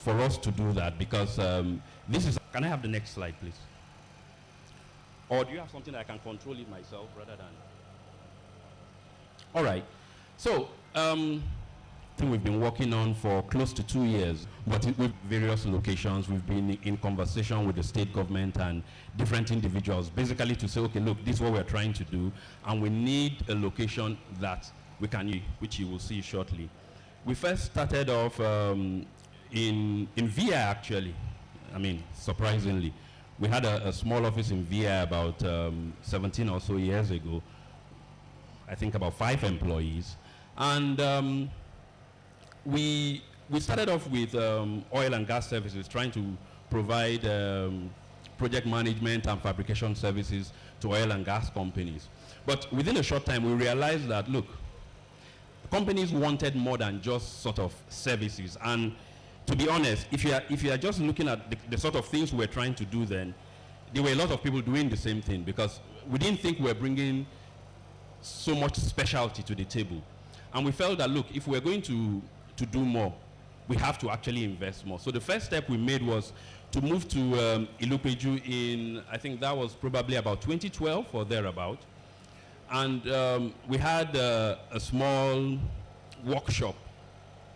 for us to do that because this is. Can I have the next slide, please? Or do you have something that I can control it myself rather than? All right. So, I think we've been working on for close to 2 years, but with various locations. We've been in conversation with the state government and different individuals, basically to say, okay, look, this is what we're trying to do, and we need a location that we can use, which you will see shortly. We first started off in VI, actually. I mean, surprisingly. We had a small office in VI about 17 or so years ago. I think about 5 employees. And we started off with oil and gas services, trying to provide project management and fabrication services to oil and gas companies. But within a short time, we realized that, look, companies wanted more than just sort of services. And to be honest, if you are just looking at the sort of things we're trying to do then, there were a lot of people doing the same thing because we didn't think we were bringing so much specialty to the table. And we felt that, look, if we're going to do more, we have to actually invest more. So the first step we made was to move to Ilupeju in, I think that was probably about 2012 or thereabout. And we had a small workshop,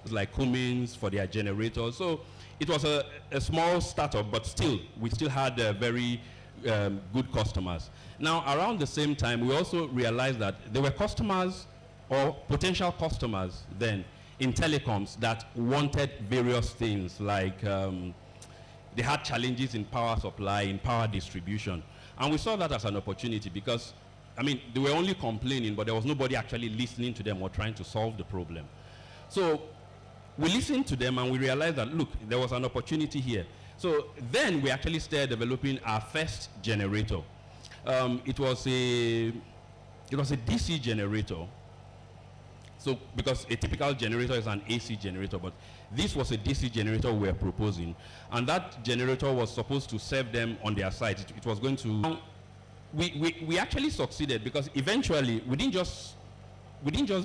it was like Cummins for their generators. So it was a small startup, but still, we still had very good customers. Now, around the same time, we also realized that there were customers or potential customers then in telecoms that wanted various things, like they had challenges in power supply, in power distribution. And we saw that as an opportunity because, I mean, they were only complaining, but there was nobody actually listening to them or trying to solve the problem. So we listened to them and we realized that, look, there was an opportunity here. So then we actually started developing our first generator. It was a DC generator. So because a typical generator is an AC generator, but this was a DC generator we were proposing. And that generator was supposed to serve them on their site. It was going to... We actually succeeded because eventually we didn't just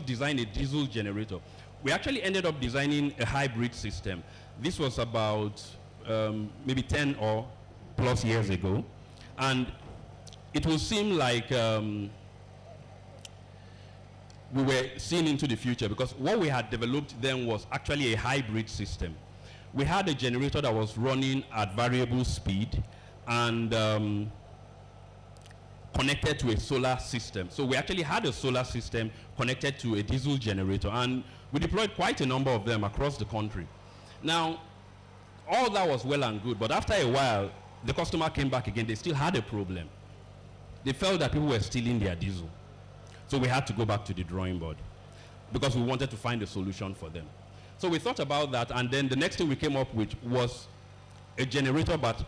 design a diesel generator. We actually ended up designing a hybrid system. This was about maybe 10 or plus years ago. And it will seem like we were seeing into the future because what we had developed then was actually a hybrid system. We had a generator that was running at variable speed and connected to a solar system. So we actually had a solar system connected to a diesel generator, and we deployed quite a number of them across the country. Now, all that was well and good, but after a while, the customer came back again. They still had a problem. They felt that people were stealing their diesel. So we had to go back to the drawing board because we wanted to find a solution for them. So we thought about that, and then the next thing we came up with was a generator, but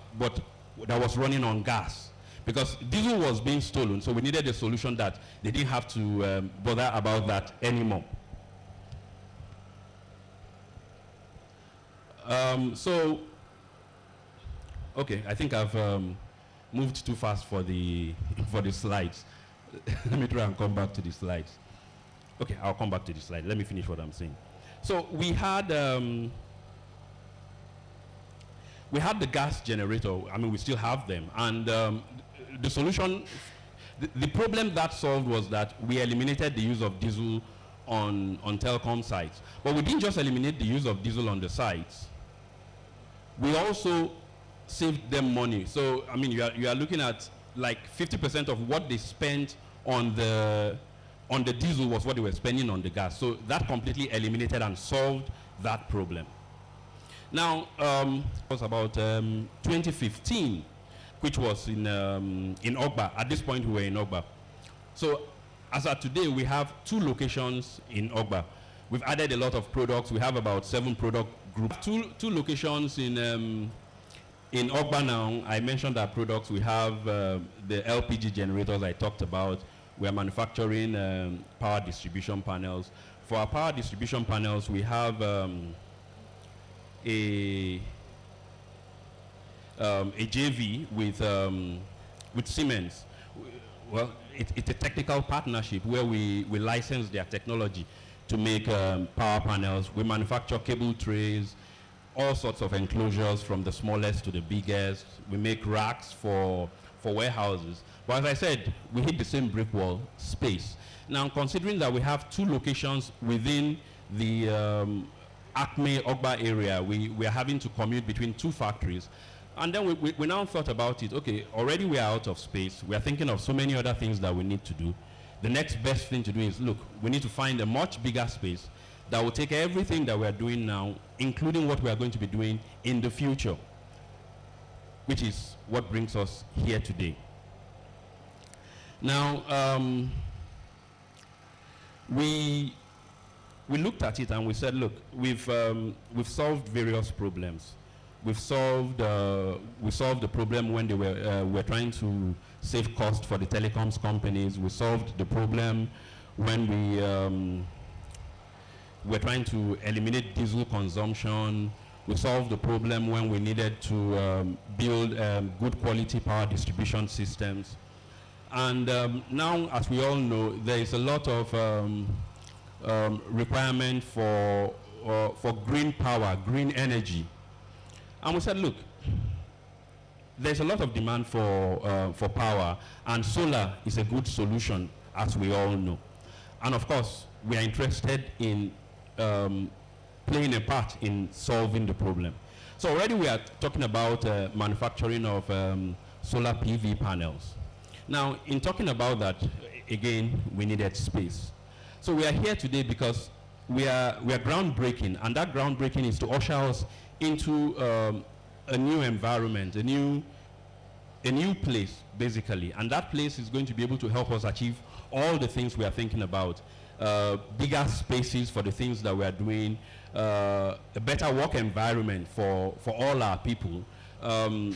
that was running on gas. Because diesel was being stolen, so we needed a solution that they didn't have to bother about that anymore. Okay, I think I've moved too fast for the slides. Let me try and come back to the slides. Okay, I'll come back to the slide. Let me finish what I'm saying. So we had the gas generator. I mean, we still have them, and the solution, the problem that solved was that we eliminated the use of diesel on telecom sites. But we didn't just eliminate the use of diesel on the sites. We also saved them money. So, I mean, you are looking at like 50% of what they spent on the diesel was what they were spending on the gas. So that completely eliminated and solved that problem. Now, it was about 2015, which was in Ogba. At this point, we were in Ogba. So as of today, we have 2 locations in Ogba. We've added a lot of products. We have about 7 product groups. Two locations in Ogba now. I mentioned our products. We have the LPG generators I talked about. We are manufacturing power distribution panels. For our power distribution panels, we have a JV with Siemens. Well, it's a technical partnership where we license their technology to make power panels. We manufacture cable trays, all sorts of enclosures from the smallest to the biggest. We make racks for warehouses. But as I said, we hit the same brick wall, space. Now, considering that we have 2 locations within the Acme Ogba area, we are having to commute between 2 factories. And then we now thought about it. Okay, already we are out of space. We are thinking of so many other things that we need to do. The next best thing to do is, look, we need to find a much bigger space that will take everything that we are doing now, including what we are going to be doing in the future, which is what brings us here today. Now, we looked at it and we said, look, we've solved various problems. We solved the problem when they were trying to save cost for the telecoms companies. We solved the problem when we were trying to eliminate diesel consumption. We solved the problem when we needed to build good quality power distribution systems. And now, as we all know, there is a lot of requirement for green power, green energy. And we said, look, there's a lot of demand for power, and solar is a good solution, as we all know. And of course, we are interested in playing a part in solving the problem. So already we are talking about manufacturing of solar PV panels. Now, in talking about that, again, we needed space. So we are here today because we are groundbreaking, and that groundbreaking is to usher us into a new environment, a new place, basically. And that place is going to be able to help us achieve all the things we are thinking about. Bigger spaces for the things that we are doing, a better work environment for all our people. I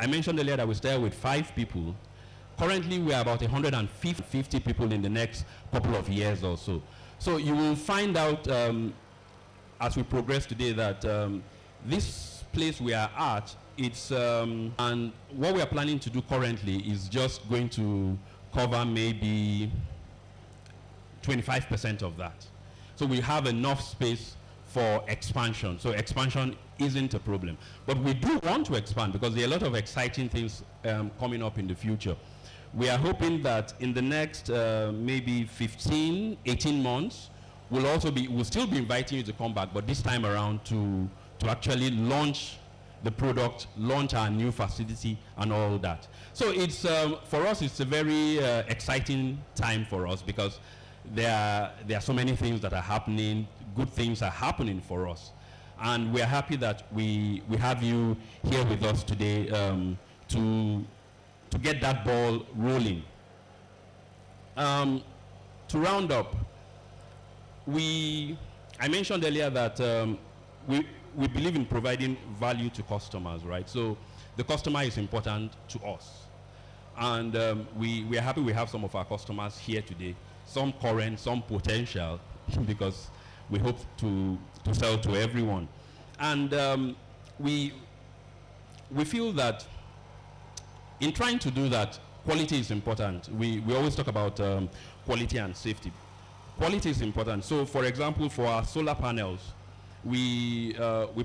mentioned earlier that we started with 5 people. Currently, we are about 150 people in the next couple of years or so. So you will find out as we progress today that this place we are at, and what we are planning to do currently is just going to cover maybe 25% of that. So we have enough space for expansion. So expansion isn't a problem. But we do want to expand because there are a lot of exciting things coming up in the future. We are hoping that in the next maybe 15, 18 months, we'll still be inviting you to come back, but this time around to actually launch the product, launch our new facility and all that. So it's for us, it's a very exciting time for us because there are so many things that are happening, good things are happening for us. And we are happy that we have you here with us today to get that ball rolling. To round up, I mentioned earlier that we believe in providing value to customers, right? So the customer is important to us. And we are happy we have some of our customers here today, some current, some potential, because we hope to sell to everyone. And we feel that in trying to do that, quality is important. We always talk about quality and safety. Quality is important. So, for example, for our solar panels, we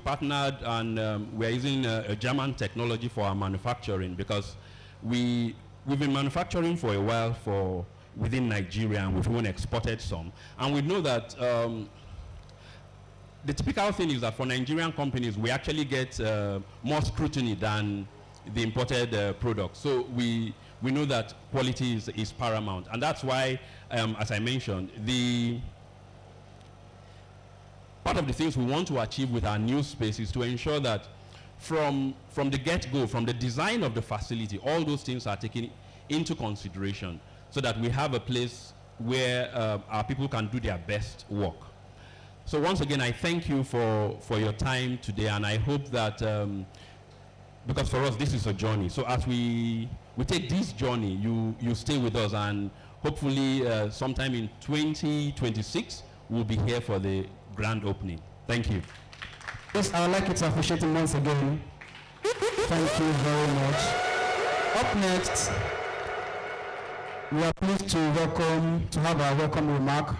partnered and we're using a German technology for our manufacturing because we've been manufacturing for a while within Nigeria, and we've even exported some. And we know that the typical thing is that for Nigerian companies, we actually get more scrutiny than the imported products. So we know that quality is paramount. And that's why, as I mentioned, part of the things we want to achieve with our new space is to ensure that from the get-go, from the design of the facility, all those things are taken into consideration so that we have a place where our people can do their best work. So once again, I thank you for your time today, and I hope that, because for us, this is a journey. So as we take this journey, you stay with us, and hopefully sometime in 2026, we'll be here for the grand opening. Thank you. Yes, I would like you to appreciate him once again. Thank you very much. Up next, we are pleased to have our welcome remark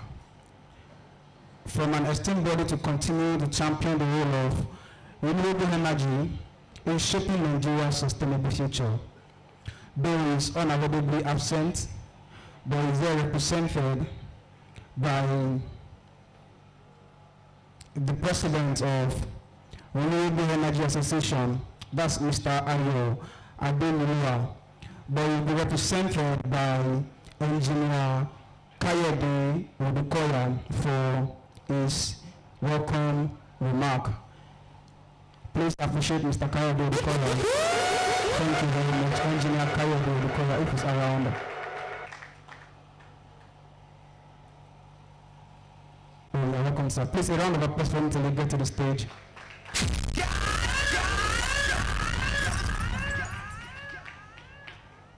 from an esteemed body to continue to champion the role of renewable energy in shaping Nigeria's sustainable future. Though he is unavoidably absent, but is there represented by the president of Renewable Energy Association, that's Mr. Ayo Ademilua, but will be represented by Engineer Kayode Odukoya for his welcome remark. Please appreciate Mr. Kayode Odukoya. Thank you very much, Engineer Kayode Odukoya, if he's around. Oh, you're welcome, sir. Please, a round of applause for him till they get to the stage.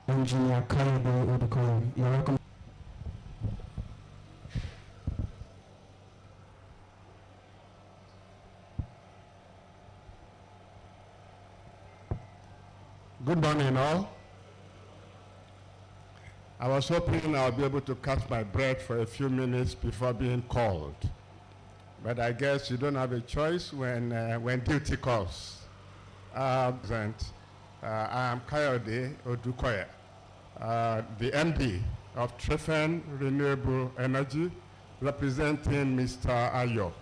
Engineer Kayode Odukoya, you're welcome. Good morning, all. I was hoping I'll be able to catch my breath for a few minutes before being called. But I guess you don't have a choice when duty calls. I am Kayode Odukoya, the MD of Trefen Renewable Energy, representing Mr. Ayo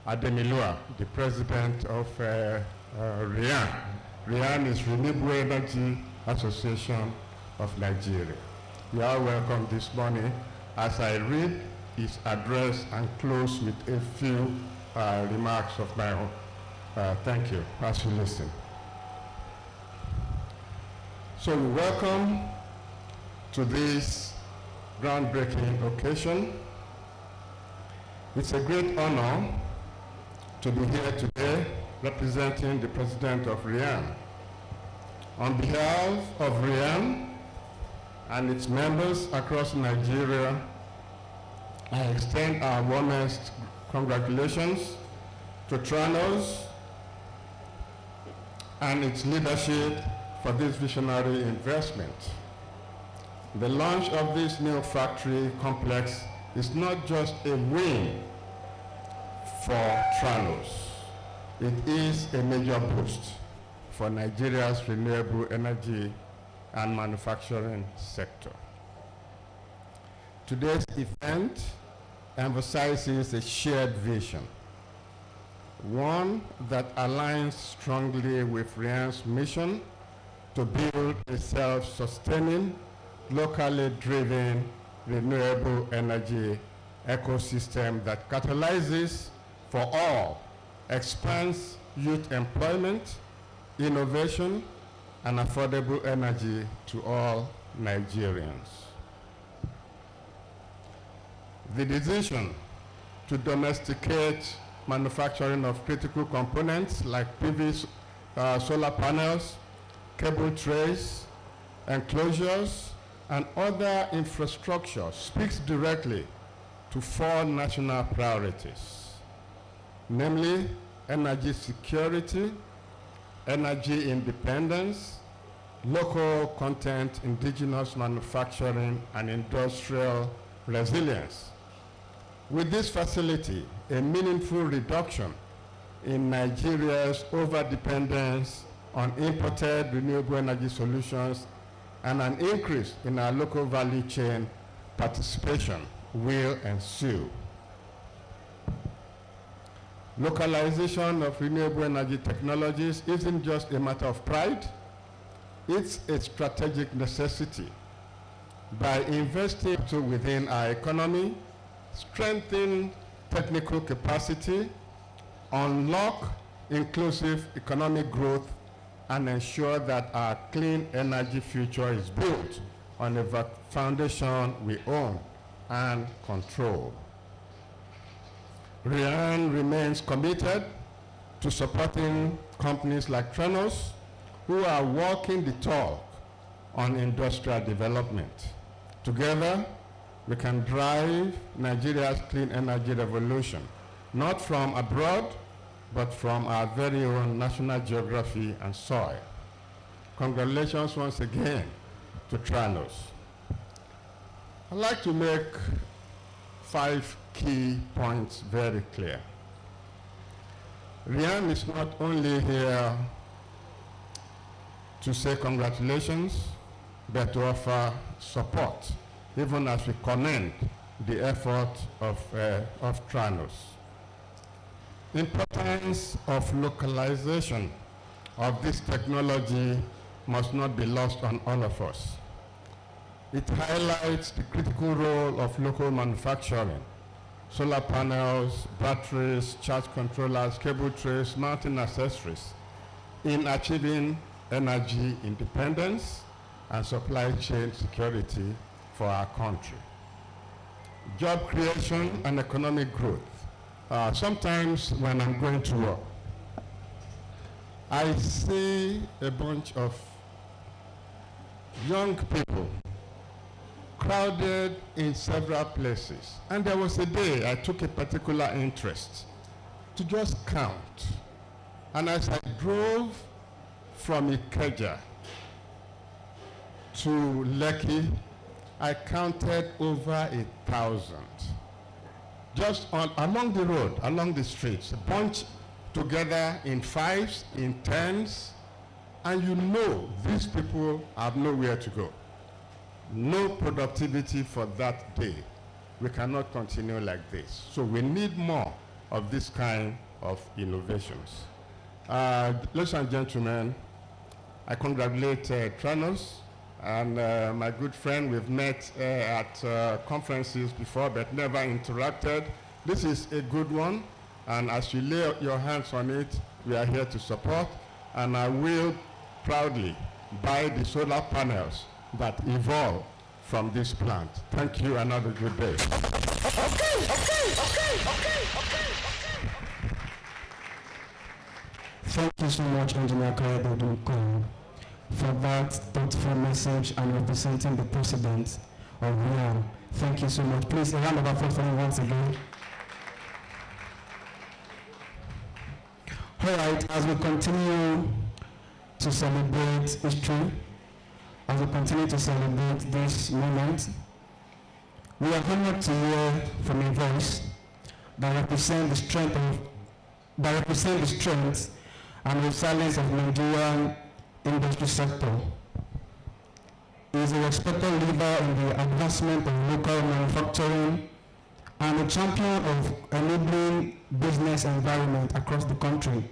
Ademilua, the president of RIAN. RIAN is Renewable Energy Association of Nigeria. You are welcome this morning as I read his address and close with a few remarks of my own. Thank you as you listen. So we welcome to this groundbreaking occasion. It's a great honor to be here today representing the president of RIAN. On behalf of RIAN and its members across Nigeria, I extend our warmest congratulations to Tranos and its leadership for this visionary investment. The launch of this new factory complex is not just a win for Tranos. It is a major boost for Nigeria's renewable energy and manufacturing sector. Today's event emphasizes a shared vision, one that aligns strongly with RIAN's mission to build a self-sustaining, locally driven, renewable energy ecosystem that catalyzes for all, expands youth employment, innovation, and affordable energy to all Nigerians. The decision to domesticate manufacturing of critical components like PV solar panels, cable trays, enclosures, and other infrastructure speaks directly to four national priorities, namely energy security, energy independence, local content, indigenous manufacturing, and industrial resilience. With this facility, a meaningful reduction in Nigeria's overdependence on imported renewable energy solutions and an increase in our local value chain participation will ensue. Localization of renewable energy technologies isn't just a matter of pride, it's a strategic necessity. By investing within our economy, strengthen technical capacity, unlock inclusive economic growth, and ensure that our clean energy future is built on a foundation we own and control. RIAN remains committed to supporting companies like Tranos, who are walking the talk on industrial development. Together, we can drive Nigeria's clean energy revolution, not from abroad, but from our very own national geography and soil. Congratulations once again to Tranos. I'd like to make 5 key points very clear. Rian is not only here to say congratulations, but to offer support, even as we commend the effort of Tranos. Importance of localization of this technology must not be lost on all of us. It highlights the critical role of local manufacturing, solar panels, batteries, charge controllers, cable trays, mounting accessories in achieving energy independence and supply chain security for our country. Job creation and economic growth. Sometimes when I'm going to work, I see a bunch of young people crowded in several places. And there was a day I took a particular interest to just count. And as I drove from Ikeja to Lekki, I counted over 1,000. Just along the road, along the streets, a bunch together in 5s, in 10s, and you know these people have nowhere to go. No productivity for that day. We cannot continue like this. So we need more of this kind of innovations. Ladies and gentlemen, I congratulate Tranos and my good friend. We've met at conferences before, but never interacted. This is a good one, and as you lay your hands on it, we are here to support, and I will proudly buy the solar panels that evolve from this plant. Thank you and have a good day. Thank you so much, Engineer Kayode, for that thoughtful message and representing the president of RIAM. Thank you so much. Please, a round of applause for him once again. All right, as we continue to celebrate history, as we continue to celebrate this moment, we are honored to hear from a voice that represents the strength and resilience of Nigerian industry sector. He is a respected leader in the advancement of local manufacturing and a champion of enabling business environment across the country.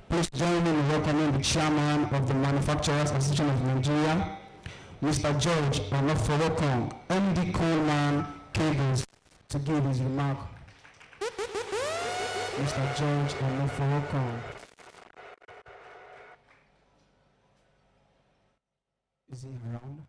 Please join me in welcoming the chairman of the Manufacturers Association of Nigeria, Mr. George Onoforokon, MD Coleman Cables, to give his remark. Mr. George Onoforokon. Is he around?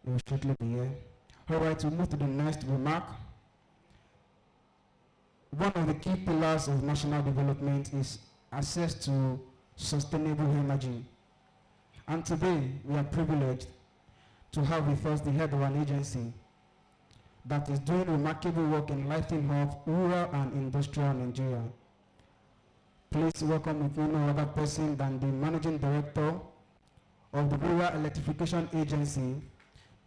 He will shortly be here. All right, we move to the next remark. One of the key pillars of national development is access to sustainable energy. And today, we are privileged to have with us the head of an agency that is doing remarkable work in lighting up rural and industrial Nigeria. Please welcome with me no other person than the Managing Director of the Rural Electrification Agency,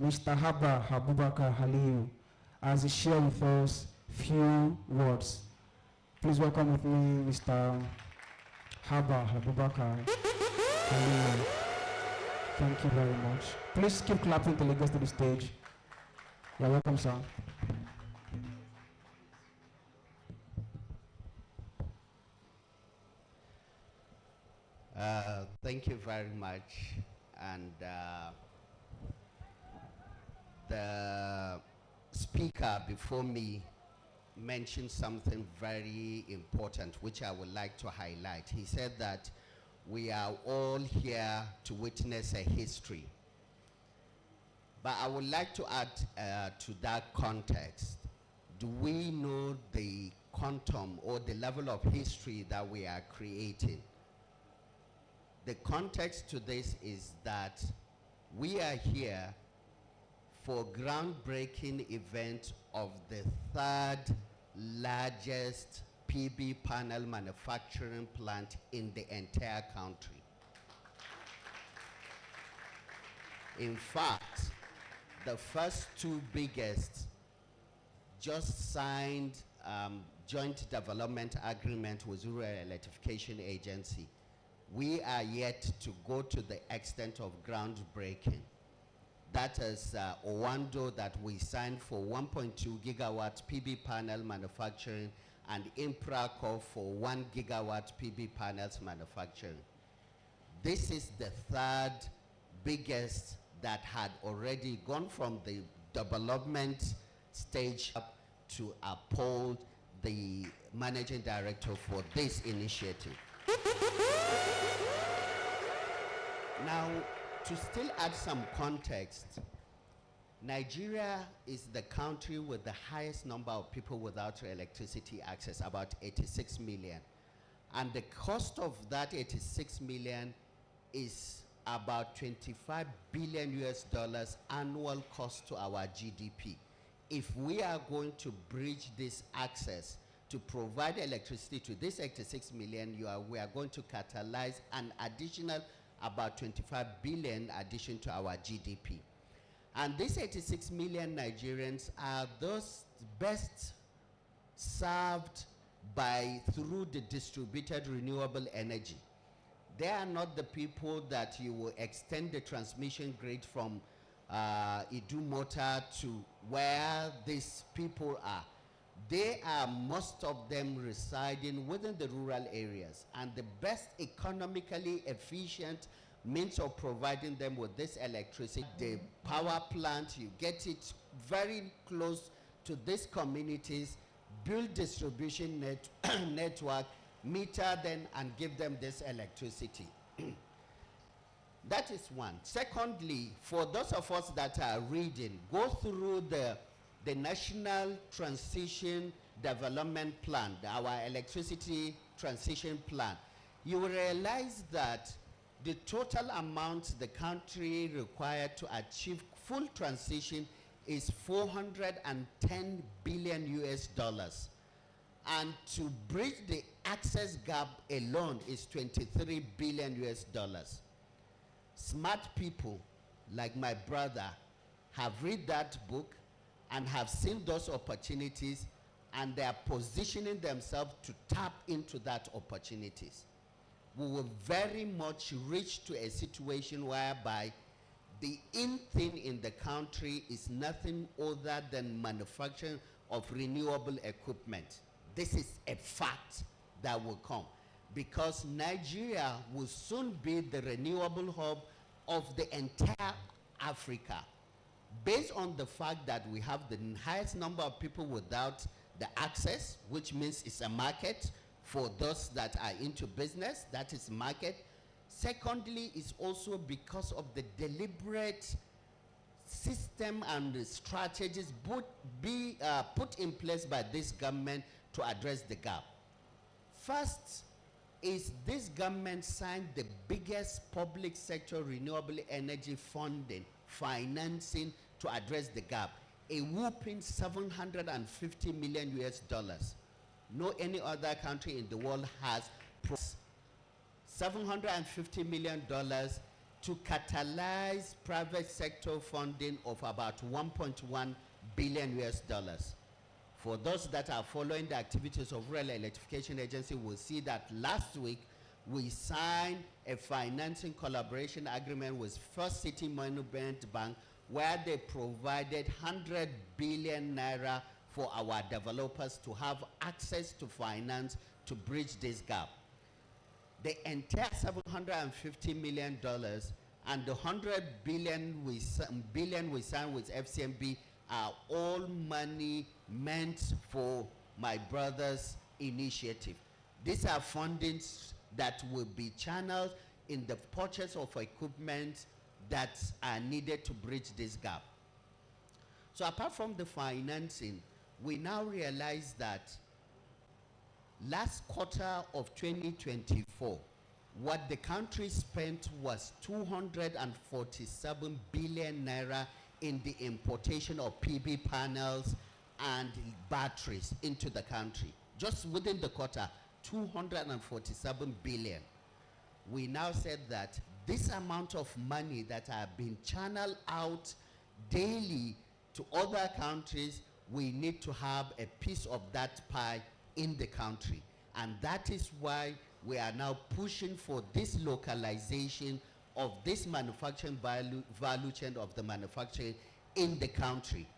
Mr. Haba Abubakar Aliyu, as he shares with us few words. Please welcome with me Mr. Haba Abubakar Aliyu. Thank you very much. Please keep clapping till he gets to the stage. You're welcome, sir. Thank you very much. And the speaker before me mentioned something very important, which I would like to highlight. He said that we are all here to witness a history. But I would like to add to that context, do we know the quantum or the level of history that we are creating? The context to this is that we are here for groundbreaking event of the third largest PV panel manufacturing plant in the entire country. In fact, the first two biggest just signed joint development agreement with Rural Electrification Agency. We are yet to go to the extent of groundbreaking. That is Owando that we signed for 1.2 gigawatt PV panel manufacturing, and Impraco for 1 gigawatt PV panels manufacturing. This is the third biggest that had already gone from the development stage up to uphold the managing director for this initiative. Now, to still add some context, Nigeria is the country with the highest number of people without electricity access, about 86 million. And the cost of that 86 million is about 25 billion US dollars annual cost to our GDP. If we are going to bridge this access to provide electricity to this 86 million, we are going to catalyze an additional about 25 billion addition to our GDP. And these 86 million Nigerians are those best served through the distributed renewable energy. They are not the people that you will extend the transmission grid from Idumota to where these people are. They are, most of them, residing within the rural areas, and the best economically efficient means of providing them with this electricity, the power plant, you get it very close to these communities, build distribution network, meter them, and give them this electricity. That is one. Secondly, for those of us that are reading, go through the National Transition Development Plan, our electricity transition plan. You will realize that the total amount the country required to achieve full transition is 410 billion US dollars. And to bridge the access gap alone is 23 billion US dollars. Smart people like my brother have read that book and have seen those opportunities, and they are positioning themselves to tap into that opportunities. We will very much reach to a situation whereby the in thing in the country is nothing other than manufacturing of renewable equipment. This is a fact that will come, because Nigeria will soon be the renewable hub of the entire Africa, based on the fact that we have the highest number of people without the access, which means it's a market for those that are into business. That is market. Secondly, it's also because of the deliberate system and the strategies put in place by this government to address the gap. First is this government signed the biggest public sector renewable energy funding, financing to address the gap, a whopping 750 million US dollars. No any other country in the world has $750 million to catalyze private sector funding of about 1.1 billion US dollars. For those that are following the activities of Rural Electrification Agency will see that last week we signed a financing collaboration agreement with First City Monument Bank, where they provided 100 billion naira for our developers to have access to finance to bridge this gap. The entire $750 million and the 100 billion we signed with FCMB are all money meant for my brother's initiative. These are fundings that will be channeled in the purchase of equipment that are needed to bridge this gap. So apart from the financing, we now realize that last quarter of 2024, what the country spent was 247 billion naira in the importation of PV panels and batteries into the country. Just within the quarter, 247 billion. We now said that this amount of money that have been channeled out daily to other countries, we need to have a piece of that pie in the country. And that is why we are now pushing for this localization of this manufacturing value chain of the manufacturing in the country.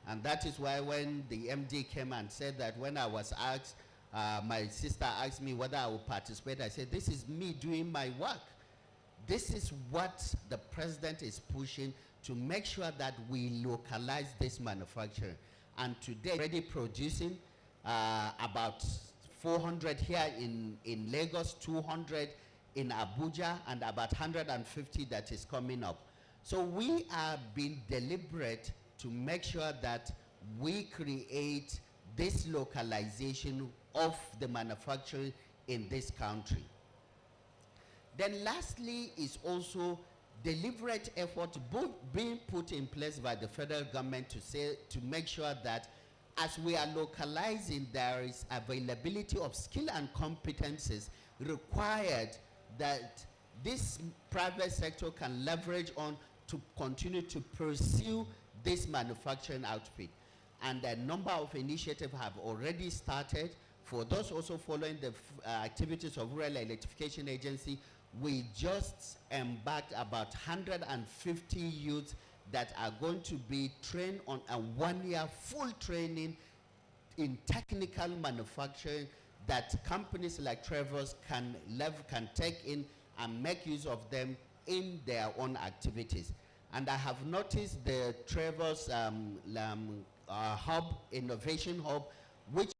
And that is why when the MD came and said that, when I was asked, my sister asked me whether I would participate, I said, this is me doing my work. This is what the president is pushing, to make sure that we localize this manufacturing. And today, already producing about 400 here in Lagos, 200 in Abuja, and about 150 that is coming up. So we are being deliberate to make sure that we create this localization of the manufacturing in this country. Then lastly is also deliberate effort being put in place by the federal government to make sure that as we are localizing, there is availability of skill and competences required that this private sector can leverage on to continue to pursue this manufacturing output. And a number of initiatives have already started. For those also following the activities of Rural Electrification Agency, we just embarked about 150 youths that are going to be trained on a 1-year full training in technical manufacturing that companies like Tranos can take in and make use of them in their own activities. And I have noticed the Tranos hub, innovation hub, which